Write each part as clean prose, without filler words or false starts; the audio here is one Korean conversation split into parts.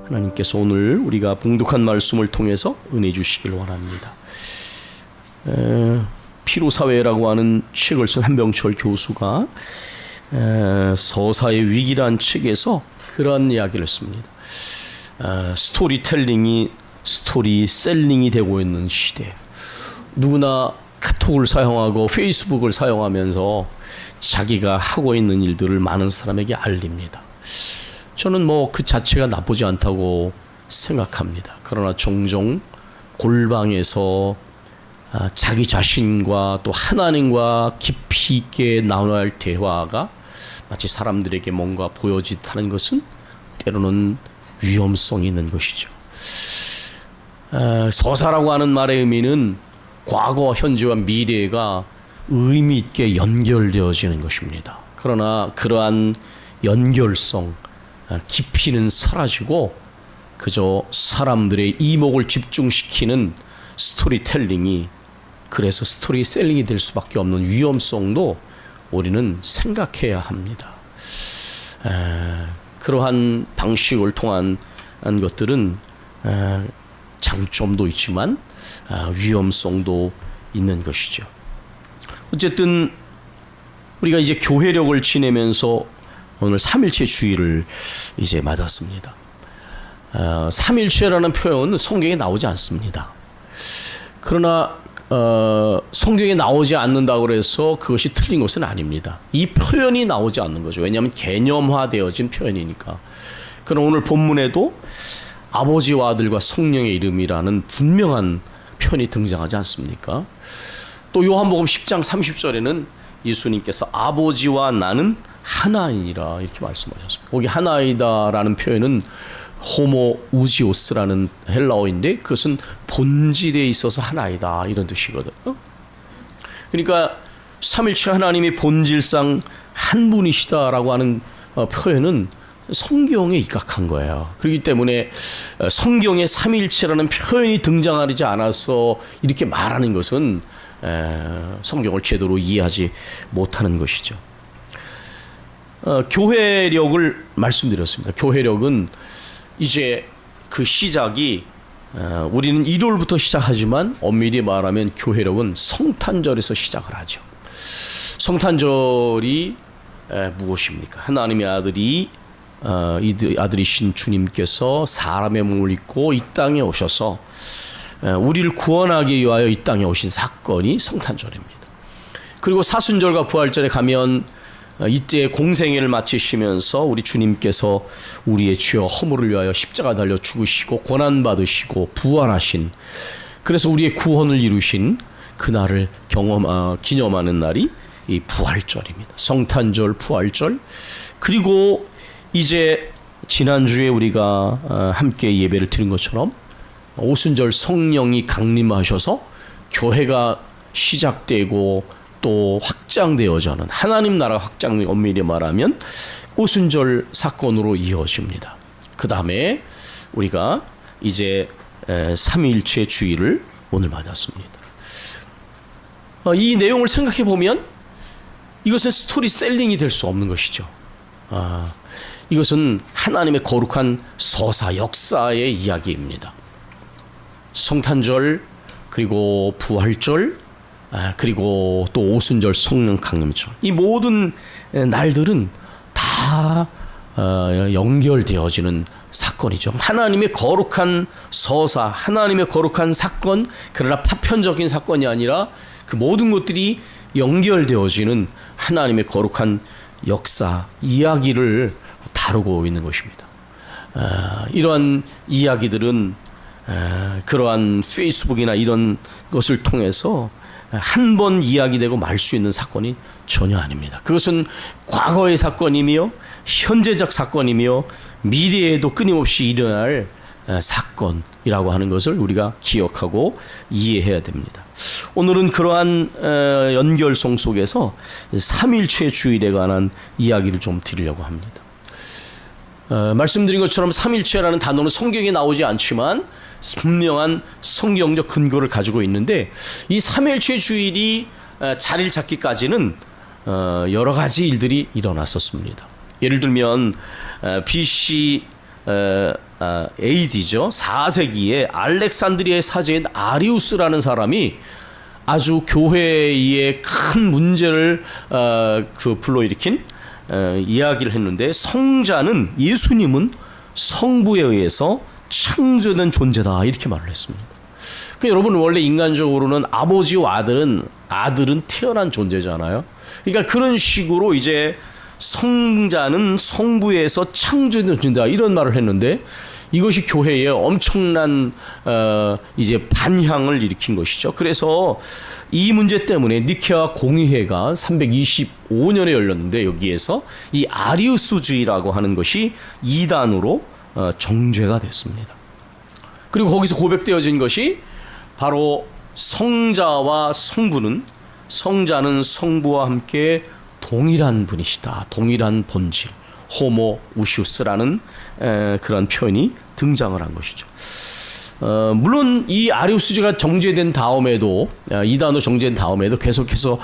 하나님께서 오늘 우리가 봉독한 말씀을 통해서 은혜 주시길 원합니다. 피로사회라고 하는 책을 쓴 한병철 교수가 서사의 위기란 책에서 그런 이야기를 씁니다. 스토리텔링이 스토리셀링이 되고 있는 시대. 누구나 카톡을 사용하고 페이스북을 사용하면서 자기가 하고 있는 일들을 많은 사람에게 알립니다. 저는 그 자체가 나쁘지 않다고 생각합니다. 그러나 종종 골방에서 자기 자신과 또 하나님과 깊이 있게 나눠야 할 대화가 마치 사람들에게 뭔가 보여지듯하는 것은 때로는 위험성이 있는 것이죠. 서사라고 하는 말의 의미는 과거, 현재와 미래가 의미 있게 연결되어지는 것입니다. 그러나 그러한 연결성, 깊이는 사라지고 그저 사람들의 이목을 집중시키는 스토리텔링이, 그래서 스토리셀링이 될 수밖에 없는 위험성도 우리는 생각해야 합니다. 그러한 방식을 통한 것들은 장점도 있지만 위험성도 있는 것이죠. 어쨌든 우리가 이제 교회력을 지내면서 오늘 삼일체 주일을 이제 맞았습니다. 삼일체라는 표현은 성경에 나오지 않습니다. 그러나 성경에 나오지 않는다고 해서 그것이 틀린 것은 아닙니다. 이 표현이 나오지 않는 거죠. 왜냐하면 개념화되어진 표현이니까. 그럼 오늘 본문에도 아버지와 아들과 성령의 이름이라는 분명한 표현이 등장하지 않습니까? 또 요한복음 10장 30절에는 예수님께서 아버지와 나는 하나이니라 이렇게 말씀하셨습니다. 거기 하나이다라는 표현은 호모우지오스라는 헬라어인데 그것은 본질에 있어서 하나이다 이런 뜻이거든요. 그러니까 삼일체 하나님이 본질상 한 분이시다라고 하는 표현은 성경에 입각한 거예요. 그렇기 때문에 성경에 삼일체라는 표현이 등장하지 않아서 이렇게 말하는 것은 성경을 제대로 이해하지 못하는 것이죠. 교회력을 말씀드렸습니다. 교회력은 이제 그 시작이 우리는 1월부터 시작하지만 엄밀히 말하면 교회력은 성탄절에서 시작을 하죠. 성탄절이 무엇입니까? 하나님의 아들이신 주님께서 사람의 몸을 입고 이 땅에 오셔서 우리를 구원하기 위하여 이 땅에 오신 사건이 성탄절입니다. 그리고 사순절과 부활절에 가면 이때 공생애를 마치시면서 우리 주님께서 우리의 죄와 허물을 위하여 십자가 달려 죽으시고 고난받으시고 부활하신, 그래서 우리의 구원을 이루신 그날을 기념하는 날이 이 부활절입니다. 성탄절, 부활절. 그리고 이제 지난주에 우리가 함께 예배를 드린 것처럼 오순절 성령이 강림하셔서 교회가 시작되고 또 확장되어져는 하나님 나라가 확장되고 엄밀히 말하면 오순절 사건으로 이어집니다. 그 다음에 우리가 이제 삼위일체 주일을 오늘 맞았습니다. 이 내용을 생각해 보면 이것은 스토리셀링이 될 수 없는 것이죠. 이것은 하나님의 거룩한 서사, 역사의 이야기입니다. 성탄절, 그리고 부활절, 그리고 또 오순절 성령 강림절, 이 모든 날들은 다 연결되어지는 사건이죠. 하나님의 거룩한 서사, 하나님의 거룩한 사건, 그러나 파편적인 사건이 아니라 그 모든 것들이 연결되어지는 하나님의 거룩한 역사, 이야기를 다루고 있는 것입니다. 이러한 이야기들은 그러한 페이스북이나 이런 것을 통해서 한 번 이야기되고 말 수 있는 사건이 전혀 아닙니다. 그것은 과거의 사건이며 현재적 사건이며 미래에도 끊임없이 일어날 사건이라고 하는 것을 우리가 기억하고 이해해야 됩니다. 오늘은 그러한 연결성 속에서 삼일체 주일에 관한 이야기를 좀 드리려고 합니다. 말씀드린 것처럼 삼일체라는 단어는 성경에 나오지 않지만 분명한 성경적 근거를 가지고 있는데, 이 삼일체 주일이 자리를 잡기까지는 여러 가지 일들이 일어났었습니다. 예를 들면 BC AD죠. 4세기에 알렉산드리아의 사제인 아리우스라는 사람이 아주 교회의 큰 문제를 불러일으킨 이야기를 했는데, 성자는, 예수님은 성부에 의해서 창조된 존재다, 이렇게 말을 했습니다. 그러니까 여러분, 원래 인간적으로는 아버지와 아들은 태어난 존재잖아요. 그러니까 그런 식으로 이제 성자는 성부에서 창조된 존재다, 이런 말을 했는데, 이것이 교회에 엄청난 이제 반향을 일으킨 것이죠. 그래서 이 문제 때문에 니케아 공의회가 325년에 열렸는데, 여기에서 이 아리우스주의라고 하는 것이 이단으로 정죄가 됐습니다. 그리고 거기서 고백되어진 것이 바로 성자와 성부는, 성자는 성부와 함께 동일한 분이시다, 동일한 본질, 호모 우시우스라는 그런 표현이 등장을 한 것이죠. 물론 이 아리우스주의가 정제된 다음에도, 이단으로 정제된 다음에도 계속해서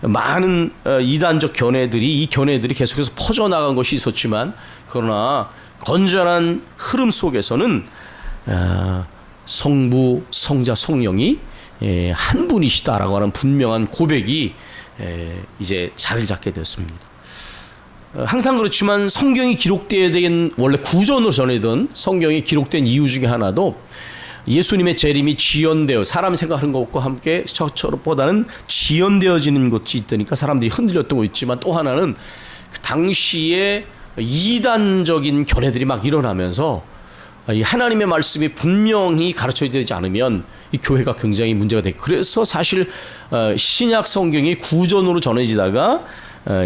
많은 이단적 견해들이, 이 견해들이 계속해서 퍼져나간 것이 있었지만, 그러나 건전한 흐름 속에서는 성부, 성자, 성령이 한 분이시다라고 하는 분명한 고백이 이제 자리를 잡게 됐습니다. 항상 그렇지만 성경이 기록된, 원래 구전으로 전해던 성경이 기록된 이유 중에 하나도 예수님의 재림이 지연되어, 사람 생각하는 것과 함께 저처럼보다는 지연되어지는 것이 있다니까 사람들이 흔들렸던 거 있지만, 또 하나는 그 당시에 이단적인 견해들이 막 일어나면서 이 하나님의 말씀이 분명히 가르쳐야 되지 않으면 이 교회가 굉장히 문제가 되고, 그래서 사실 신약 성경이 구전으로 전해지다가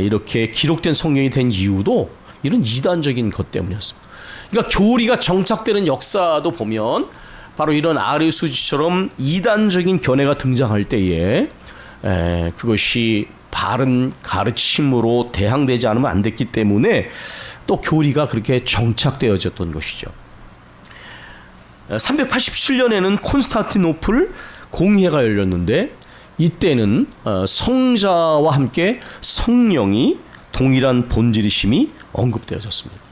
이렇게 기록된 성경이 된 이유도 이런 이단적인 것 때문이었습니다. 그러니까 교리가 정착되는 역사도 보면 바로 이런 아리우스주의처럼 이단적인 견해가 등장할 때에 그것이 바른 가르침으로 대항되지 않으면 안 됐기 때문에 또 교리가 그렇게 정착되어졌던 것이죠. 387년에는 콘스탄티노플 공의회가 열렸는데, 이때는 성자와 함께 성령이 동일한 본질이심이 언급되어졌습니다.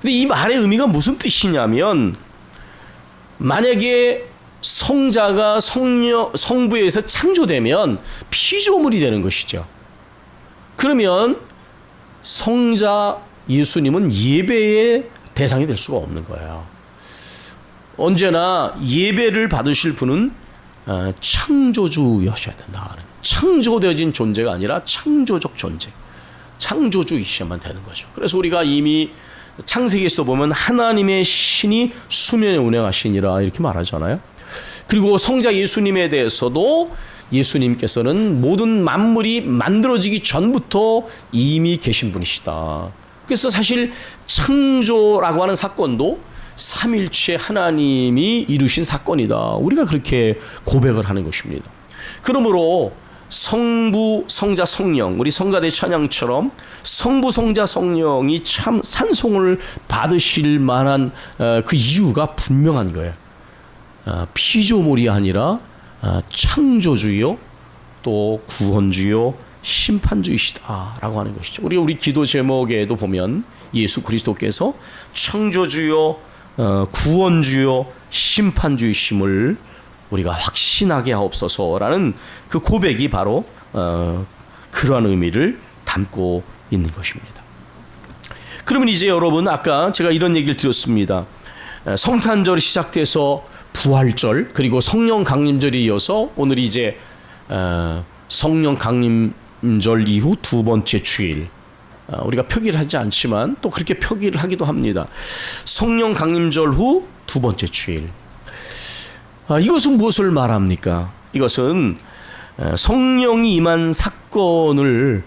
근데 이 말의 의미가 무슨 뜻이냐면, 만약에 성자가 성부에 의해서 창조되면 피조물이 되는 것이죠. 그러면 성자 예수님은 예배의 대상이 될 수가 없는 거예요. 언제나 예배를 받으실 분은 창조주여셔야 된다. 창조되어진 존재가 아니라 창조적 존재, 창조주이셔야만 되는 거죠. 그래서 우리가 이미 창세기에서 보면 하나님의 신이 수면에 운행하시니라, 이렇게 말하잖아요. 그리고 성자 예수님에 대해서도 예수님께서는 모든 만물이 만들어지기 전부터 이미 계신 분이시다. 그래서 사실 창조라고 하는 사건도 삼일체 하나님이 이루신 사건이다, 우리가 그렇게 고백을 하는 것입니다. 그러므로 성부, 성자, 성령, 우리 성가대 찬양처럼 성부, 성자, 성령이 참 찬송을 받으실 만한 그 이유가 분명한 거예요. 피조물이 아니라 창조주요, 또 구원주요, 심판주이시다라고 하는 것이죠. 우리 기도 제목에도 보면 예수 그리스도께서 창조주요, 구원주요, 심판주이심을 우리가 확신하게 하옵소서라는 그 고백이 바로 그러한 의미를 담고 있는 것입니다. 그러면 이제 여러분, 아까 제가 이런 얘기를 드렸습니다. 성탄절이 시작돼서 부활절, 그리고 성령 강림절이 이어서 오늘 이제 성령 강림절 이후 두 번째 주일, 우리가 표기를 하지 않지만 또 그렇게 표기를 하기도 합니다. 성령 강림절 후 두 번째 주일. 이것은 무엇을 말합니까? 이것은 성령이 임한 사건의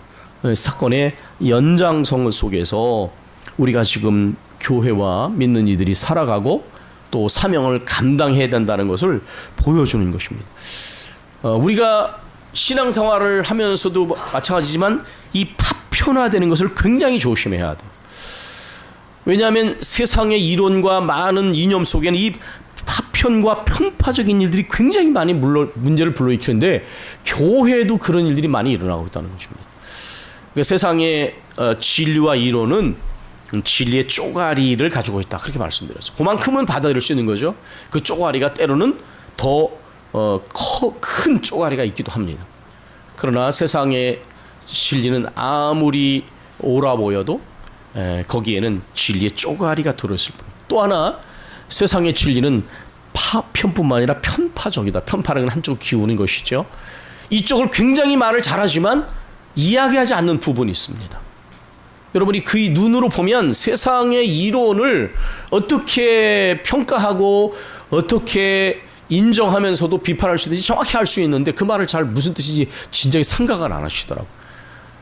연장선 속에서 우리가 지금 교회와 믿는 이들이 살아가고 또 사명을 감당해야 된다는 것을 보여주는 것입니다. 우리가 신앙생활을 하면서도 마찬가지지만 이 파편화되는 것을 굉장히 조심해야 돼요. 왜냐하면 세상의 이론과 많은 이념 속에는 이 파편과 편파적인 일들이 굉장히 많이 문제를 불러일으키는데, 교회도 그런 일들이 많이 일어나고 있다는 것입니다. 그러니까 세상의 진리와 이론은 진리의 쪼가리를 가지고 있다. 그렇게 말씀드렸죠. 그만큼은 받아들일 수 있는 거죠. 그 쪼가리가 때로는 더 큰 쪼가리가 있기도 합니다. 그러나 세상의 진리는 아무리 옳아 보여도 거기에는 진리의 쪼가리가 들어있을 뿐. 또 하나 세상의 진리는 파편뿐만 아니라 편파적이다. 편파라는 건 한쪽으로 기우는 것이죠. 이쪽을 굉장히 말을 잘하지만 이야기하지 않는 부분이 있습니다. 여러분이 그의 눈으로 보면 세상의 이론을 어떻게 평가하고 어떻게 인정하면서도 비판할 수 있는지 정확히 알 수 있는데 그 말을 잘 무슨 뜻인지 진작에 생각을 안 하시더라고요.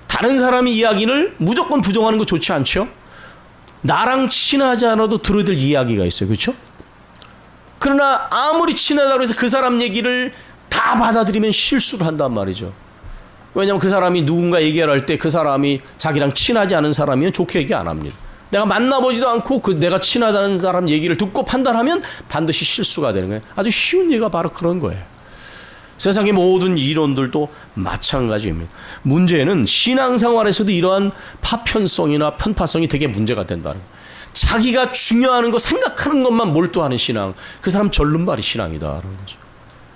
다른 사람의 이야기를 무조건 부정하는 거 좋지 않죠? 나랑 친하지 않아도 들어야 될 이야기가 있어요. 그렇죠? 그러나 아무리 친하다고 해서 그 사람 얘기를 다 받아들이면 실수를 한단 말이죠. 왜냐하면 그 사람이 누군가 얘기를 할 때 그 사람이 자기랑 친하지 않은 사람이면 좋게 얘기 안 합니다. 내가 만나보지도 않고 내가 친하다는 사람 얘기를 듣고 판단하면 반드시 실수가 되는 거예요. 아주 쉬운 예가 바로 그런 거예요. 세상의 모든 이론들도 마찬가지입니다. 문제는 신앙생활에서도 이러한 파편성이나 편파성이 되게 문제가 된다는 거예요. 자기가 중요한 거 생각하는 것만 몰두하는 신앙, 그 사람 절름발이 신앙이다라는 거죠.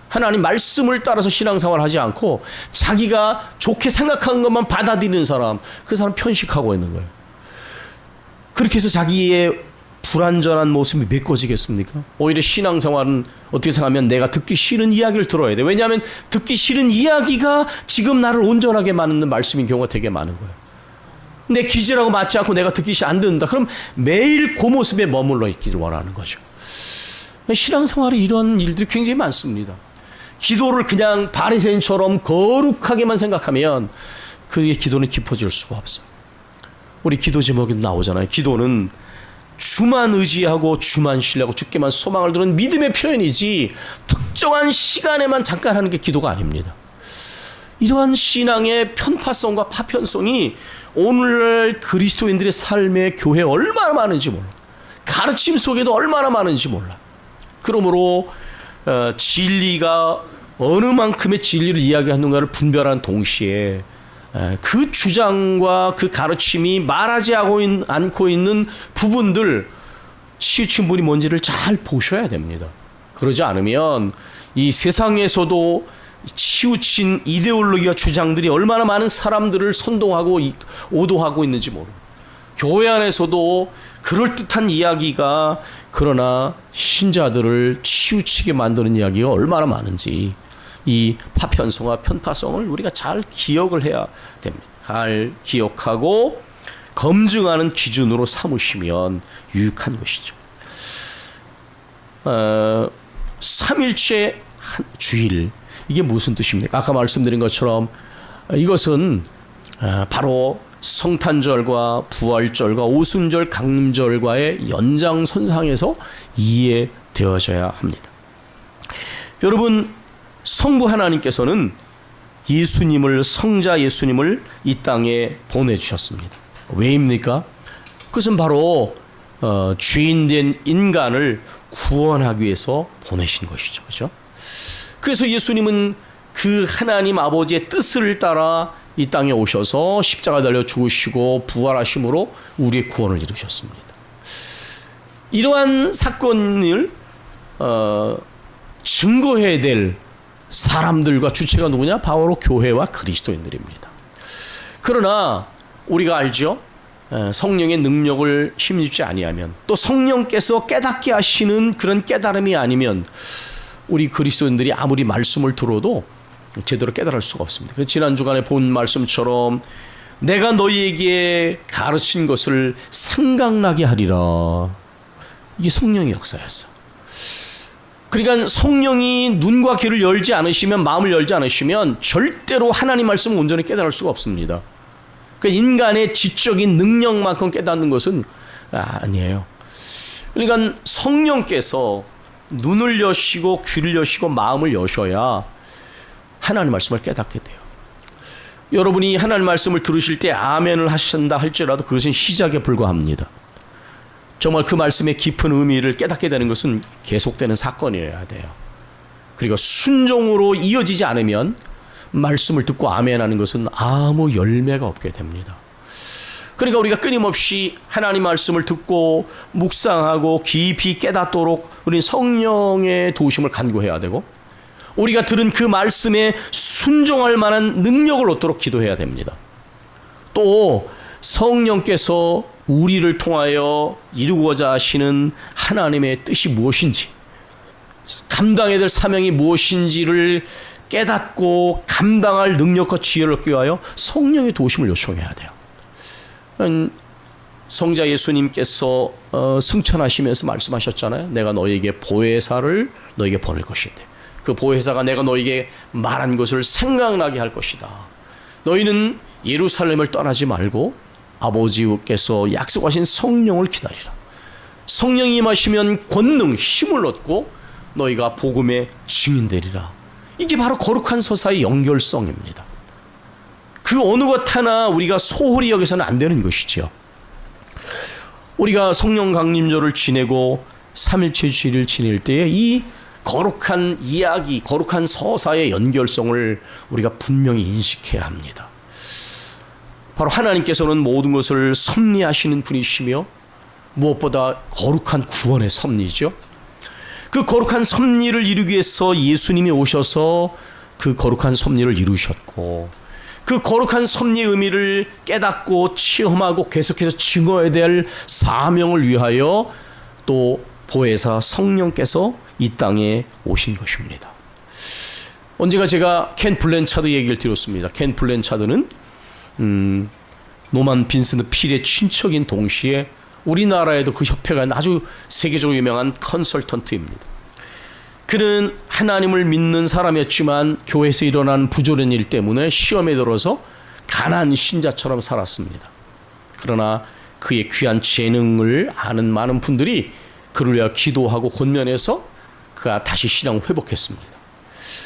하나님 말씀을 따라서 신앙생활을 하지 않고 자기가 좋게 생각하는 것만 받아들이는 사람, 그 사람 편식하고 있는 거예요. 그렇게 해서 자기의 불완전한 모습이 메꿔지겠습니까? 오히려 신앙생활은 어떻게 생각하면 내가 듣기 싫은 이야기를 들어야 돼. 왜냐하면 듣기 싫은 이야기가 지금 나를 온전하게 만드는 말씀인 경우가 되게 많은 거예요. 내 기질하고 맞지 않고 내가 듣기 안 듣는다. 그럼 매일 그 모습에 머물러 있기를 원하는 거죠. 신앙생활에 이런 일들이 굉장히 많습니다. 기도를 그냥 바리새인처럼 거룩하게만 생각하면 그의 기도는 깊어질 수가 없어요. 우리 기도 제목에도 나오잖아요. 기도는 주만 의지하고 주만 신뢰하고 주께만 소망을 두는 믿음의 표현이지 특정한 시간에만 잠깐 하는 게 기도가 아닙니다. 이러한 신앙의 편파성과 파편성이 오늘날 그리스도인들의 삶의 교회에 얼마나 많은지 몰라. 가르침 속에도 얼마나 많은지 몰라. 그러므로 진리가 어느 만큼의 진리를 이야기하는가를 분별하는 동시에 그 주장과 그 가르침이 말하지 않고 있는 부분들, 치우친 분이 뭔지를 잘 보셔야 됩니다. 그러지 않으면 이 세상에서도 치우친 이데올로기와 주장들이 얼마나 많은 사람들을 선동하고 오도하고 있는지 모르고, 교회 안에서도 그럴듯한 이야기가 그러나 신자들을 치우치게 만드는 이야기가 얼마나 많은지, 이 파편성과 편파성을 우리가 잘 기억을 해야 됩니다. 잘 기억하고 검증하는 기준으로 삼으시면 유익한 것이죠. 삼일체 주일, 이게 무슨 뜻입니까? 아까 말씀드린 것처럼 이것은 바로 성탄절과 부활절과 오순절, 강림절과의 연장선상에서 이해되어져야 합니다. 여러분, 성부 하나님께서는 예수님을, 성자 예수님을 이 땅에 보내주셨습니다. 왜입니까? 그것은 바로 죄인된 인간을 구원하기 위해서 보내신 것이죠. 그렇죠? 그래서 예수님은 그 하나님 아버지의 뜻을 따라 이 땅에 오셔서 십자가 달려 죽으시고 부활하심으로 우리의 구원을 이루셨습니다. 이러한 사건을 증거해야 될 사람들과 주체가 누구냐? 바로 교회와 그리스도인들입니다. 그러나 우리가 알죠? 성령의 능력을 힘입지 아니하면, 또 성령께서 깨닫게 하시는 그런 깨달음이 아니면 우리 그리스도인들이 아무리 말씀을 들어도 제대로 깨달을 수가 없습니다. 그래서 지난 주간에 본 말씀처럼 내가 너희에게 가르친 것을 생각나게 하리라. 이게 성령의 역사였어. 그러니까 성령이 눈과 귀를 열지 않으시면, 마음을 열지 않으시면 절대로 하나님 말씀을 온전히 깨달을 수가 없습니다. 그러니까 인간의 지적인 능력만큼 깨닫는 것은 아니에요. 그러니까 성령께서 눈을 여시고 귀를 여시고 마음을 여셔야 하나님 말씀을 깨닫게 돼요. 여러분이 하나님 말씀을 들으실 때 아멘을 하신다 할지라도 그것은 시작에 불과합니다. 정말 그 말씀의 깊은 의미를 깨닫게 되는 것은 계속되는 사건이어야 돼요. 그리고 순종으로 이어지지 않으면 말씀을 듣고 아멘하는 것은 아무 열매가 없게 됩니다. 그러니까 우리가 끊임없이 하나님 말씀을 듣고 묵상하고 깊이 깨닫도록 우리는 성령의 도우심을 간구해야 되고, 우리가 들은 그 말씀에 순종할 만한 능력을 얻도록 기도해야 됩니다. 또 성령께서 우리를 통하여 이루고자 하시는 하나님의 뜻이 무엇인지, 감당해야 될 사명이 무엇인지를 깨닫고 감당할 능력과 지혜를 얻기 위하여 성령의 도우심을 요청해야 돼요. 성자 예수님께서 승천하시면서 말씀하셨잖아요. 내가 너에게 보혜사를 너에게 보낼 것인데, 그 보혜사가 내가 너에게 말한 것을 생각나게 할 것이다. 너희는 예루살렘을 떠나지 말고 아버지께서 약속하신 성령을 기다리라. 성령이 임하시면 권능, 힘을 얻고 너희가 복음의 증인되리라. 이게 바로 거룩한 서사의 연결성입니다. 그 어느 것 하나 우리가 소홀히 여기서는 안 되는 것이죠. 우리가 성령 강림절을 지내고 3일째 주일을 지낼 때에 이 거룩한 이야기, 거룩한 서사의 연결성을 우리가 분명히 인식해야 합니다. 바로 하나님께서는 모든 것을 섭리하시는 분이시며 무엇보다 거룩한 구원의 섭리죠. 그 거룩한 섭리를 이루기 위해서 예수님이 오셔서 그 거룩한 섭리를 이루셨고, 그 거룩한 섭리의 의미를 깨닫고 체험하고 계속해서 증거해야 될 사명을 위하여 또 보혜사 성령께서 이 땅에 오신 것입니다. 언제가 제가 켄 블랜차드 얘기를 들었습니다. 켄 블랜차드는 노만 빈슨트 필의 친척인 동시에 우리나라에도 그 협회가 아주 세계적으로 유명한 컨설턴트입니다. 그는 하나님을 믿는 사람이었지만 교회에서 일어난 부조리 일 때문에 시험에 들어서 가난 신자처럼 살았습니다. 그러나 그의 귀한 재능을 아는 많은 분들이 그를 위하여 기도하고 권면해서 그가 다시 신앙을 회복했습니다.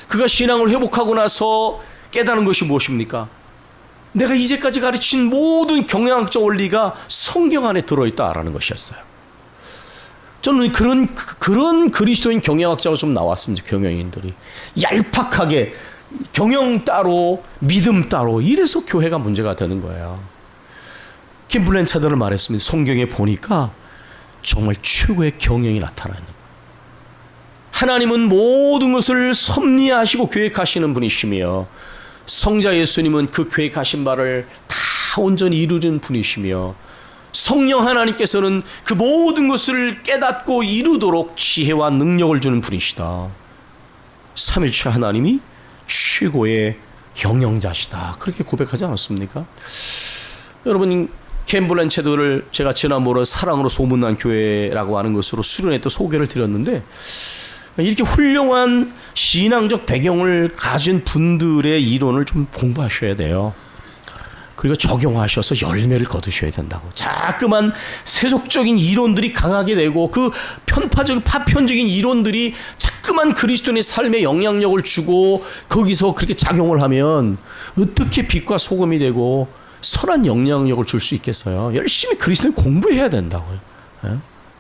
그가 신앙을 회복하고 나서 깨달은 것이 무엇입니까? 내가 이제까지 가르친 모든 경영학적 원리가 성경 안에 들어있다라는 것이었어요. 저는 그런 그리스도인 경영학자가 좀 나왔습니다. 경영인들이 얄팍하게 경영 따로 믿음 따로 이래서 교회가 문제가 되는 거예요. 킴 블랜차드를 말했습니다. 성경에 보니까 정말 최고의 경영이 나타나는 거예요. 하나님은 모든 것을 섭리하시고 계획하시는 분이시며, 성자 예수님은 그 계획하신 바를 다 온전히 이루는 분이시며, 성령 하나님께서는 그 모든 것을 깨닫고 이루도록 지혜와 능력을 주는 분이시다. 삼일체 하나님이 최고의 경영자시다. 그렇게 고백하지 않았습니까? 여러분, 켄 블랜차드를 제가 지난번에 사랑으로 소문난 교회라고 하는 것으로 수련회 때 소개를 드렸는데, 이렇게 훌륭한 신앙적 배경을 가진 분들의 이론을 좀 공부하셔야 돼요. 그리고 적용하셔서 열매를 거두셔야 된다고. 자꾸만 세속적인 이론들이 강하게 되고 그 파편적인 이론들이 자꾸만 그리스도인의 삶에 영향력을 주고 거기서 그렇게 작용을 하면 어떻게 빛과 소금이 되고 선한 영향력을 줄 수 있겠어요? 열심히 그리스도인 공부해야 된다고요.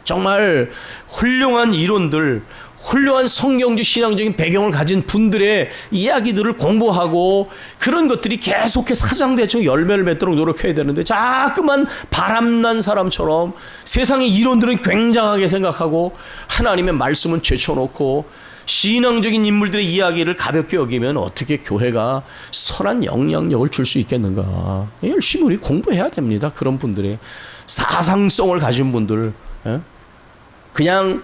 정말 훌륭한 이론들, 훌륭한 성경적 신앙적인 배경을 가진 분들의 이야기들을 공부하고 그런 것들이 계속해서 사장되죠. 열매를 맺도록 노력해야 되는데 자꾸만 바람난 사람처럼 세상의 이론들은 굉장하게 생각하고 하나님의 말씀은 제쳐놓고 신앙적인 인물들의 이야기를 가볍게 여기면 어떻게 교회가 선한 영향력을 줄 수 있겠는가. 열심히 우리 공부해야 됩니다. 그런 분들의 사상성을 가진 분들, 그냥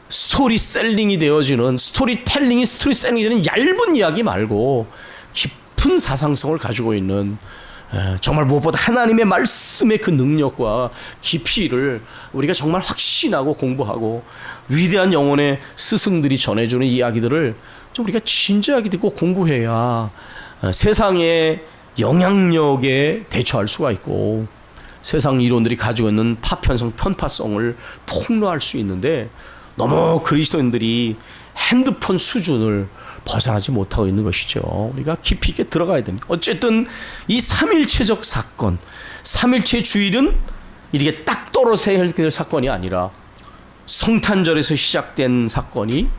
스토리셀링이 되어지는, 스토리텔링이 스토리셀링이 되는 얇은 이야기 말고 깊은 사상성을 가지고 있는, 정말 무엇보다 하나님의 말씀의 그 능력과 깊이를 우리가 정말 확신하고 공부하고 위대한 영혼의 스승들이 전해주는 이야기들을 좀 우리가 진지하게 듣고 공부해야 세상의 영향력에 대처할 수가 있고 세상 이론들이 가지고 있는 파편성, 편파성을 폭로할 수 있는데, 너무 그리스도인들이 핸드폰 수준을 벗어나지 못하고 있는 것이죠. 우리가 깊이 있게 들어가야 됩니다. 어쨌든 이 삼일체적 사건, 삼일체 주일은 이렇게 딱 떨어져야 될 사건이 아니라 성탄절에서 시작된 사건이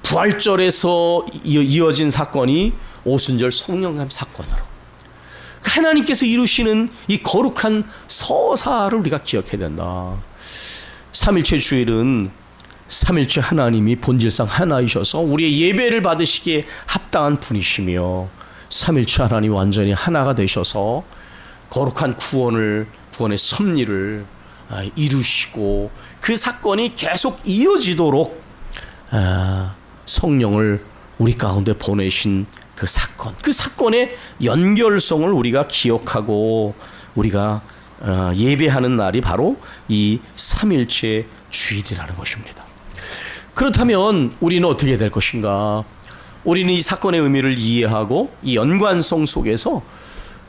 부활절에서 이어진 사건이 오순절 성령감 사건으로, 하나님께서 이루시는 이 거룩한 서사를 우리가 기억해야 된다. 삼일체 주일은 삼일체 하나님이 본질상 하나이셔서 우리의 예배를 받으시기에 합당한 분이시며, 삼일체 하나님이 완전히 하나가 되셔서 거룩한 구원의 섭리를 이루시고 그 사건이 계속 이어지도록 성령을 우리 가운데 보내신 그 사건의 연결성을 우리가 기억하고 우리가 예배하는 날이 바로 이 삼일체 주일이라는 것입니다. 그렇다면 우리는 어떻게 될 것인가? 우리는 이 사건의 의미를 이해하고 이 연관성 속에서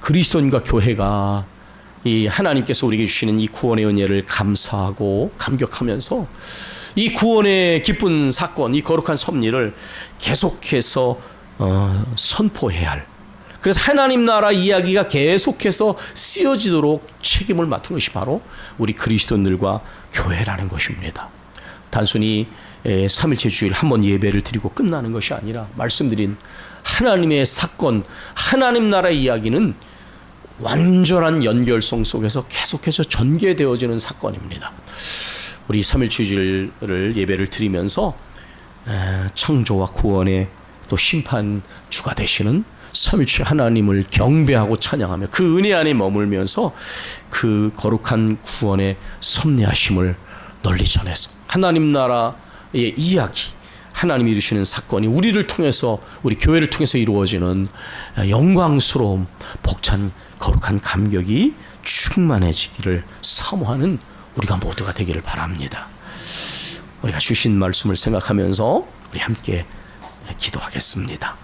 그리스도인과 교회가 이 하나님께서 우리에게 주시는 이 구원의 은혜를 감사하고 감격하면서 이 구원의 기쁜 사건, 이 거룩한 섭리를 계속해서 선포해야 할, 그래서 하나님 나라 이야기가 계속해서 쓰여지도록 책임을 맡은 것이 바로 우리 그리스도인들과 교회라는 것입니다. 단순히 삼일체 주일 한 번 예배를 드리고 끝나는 것이 아니라 말씀드린 하나님의 사건, 하나님 나라 이야기는 완전한 연결성 속에서 계속해서 전개되어지는 사건입니다. 우리 삼일체 주일을 예배를 드리면서 창조와 구원의 또 심판 주가 되시는 삼일체 하나님을 경배하고 찬양하며 그 은혜 안에 머물면서 그 거룩한 구원의 섭리하심을 널리 전해서 하나님 나라의 이야기, 하나님이 이루시는 사건이 우리를 통해서, 우리 교회를 통해서 이루어지는 영광스러움, 벅찬 거룩한 감격이 충만해지기를 사모하는 우리가 모두가 되기를 바랍니다. 우리가 주신 말씀을 생각하면서 우리 함께 기도하겠습니다.